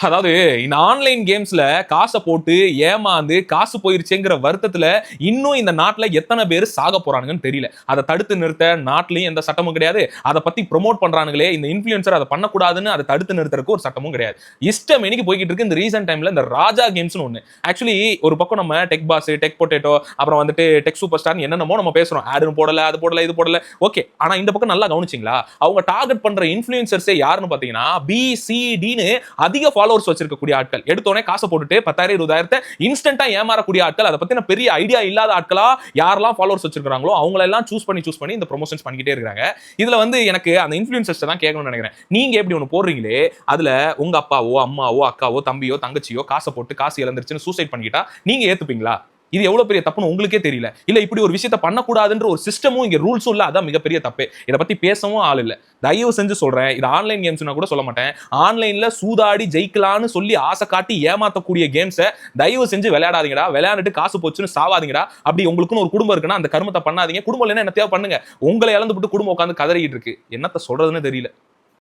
அதாவது இந்த ஆன்லைன் கேம்ஸ்ல காசை போட்டு ஏமாந்து காசு போயிருச்சுங்கிற வருத்தத்துல இன்னும் இந்த நாட்டுல எத்தனை பேர் சாக போறானுங்கன்னு தெரியல. அதை தடுத்து நிறுத்த நாட்டிலையும் எந்த சட்டமும் கிடையாது. அதை பத்தி ப்ரொமோட் பண்றானுங்களே இந்த இன்ஃபுளுசர், அதை பண்ணக்கூடாதுன்னு அதை தடுத்து நிறுத்துறதுக்கு ஒரு சட்டமும் கிடையாது. இஷ்டம் இன்னைக்கு போய்கிட்டு இருக்கு. இந்த ரீசன்ட் டைம்ல இந்த ராஜா கேம்ஸ்னு ஒண்ணு, ஆக்சுவலி ஒரு பக்கம் நம்ம டெக் பாஸ், டெக் பொட்டேட்டோ, அப்புறம் வந்துட்டு டெக் சூப்பர் ஸ்டார் என்னென்னமோ நம்ம பேசுறோம். ஆடுன்னு போடல, அது போடல, இது போடல, ஓகே. ஆனா இந்த பக்கம் நல்லா கவனிச்சிங்களா, அவங்க டார்கெட் பண்ற இன்ஃபுளுசர்ஸே யாருன்னு பாத்தீங்கன்னா BCDன்னு அதிக ஃபாலோவர்ஸ் வச்சிருக்கக்கூடிய ஆட்கள். எடுத்தோடனே காசை போட்டுட்டு 10,000 20,000 இன்ஸ்டன்டா ஏமாறக்கூடிய ஆட்கள், அதை பத்தின பெரிய ஐடியா இல்லாத ஆட்களா யாரெல்லாம் ஃபாலோவர்ஸ் வச்சிருக்காங்களோ அவங்கள எல்லாம் சூஸ் பண்ணி இந்த ப்ரொமோஷன்ஸ் பண்ணிக்கிட்டே இருக்காங்க. இதுல வந்து எனக்கு அந்த இன்ஃபுளுசர்ஸ் தான் கேட்கணும்னு நினைக்கிறேன். நீங்க எப்படி ஒன்று போடுறீங்களே, அதுல உங்க அப்பாவோ அம்மாவோ அக்காவோ தம்பியோ தங்கச்சியோ காசை போட்டு காசு இழந்துருச்சுன்னு சூசைட் பண்ணிக்கிட்டா நீங்க ஏத்துப்பீங்களா? இது எவ்வளவு பெரிய தப்புன்னு உங்களுக்கே தெரியல. இல்ல இப்படி ஒரு விஷயத்த பண்ணக்கூடாதுன்ற ஒரு சிஸ்டமும் இங்க ரூல்ஸும் இல்ல. அதான் மிகப்பெரிய தப்பு. இதை பத்தி பேசவும் ஆள் இல்ல. தயவு செஞ்சு சொல்றேன், இது ஆன்லைன் கேம்ஸ்னா கூட சொல்ல மாட்டேன். ஆன்லைன்ல சூதாடி ஜெயிக்கலான்னு சொல்லி ஆசை காட்டி ஏமாத்தக்கூடிய கேம்ஸை தயவு செஞ்சு விளையாடாதீங்கடா. விளையாண்டுட்டு காசு போச்சுன்னு சாவாதீங்கடா. அப்படி உங்களுக்குன்னு ஒரு குடும்பம் இருக்குன்னா அந்த கர்மத்தை பண்ணாதீங்க. குடும்பம் இல்லைன்னா என்ன தேவை பண்ணுங்க. உங்களை இழந்து விட்டு குடும்பம் உட்காந்து கதறிட்டு இருக்கு. என்னத்த சொல்றதுன்னு தெரியல.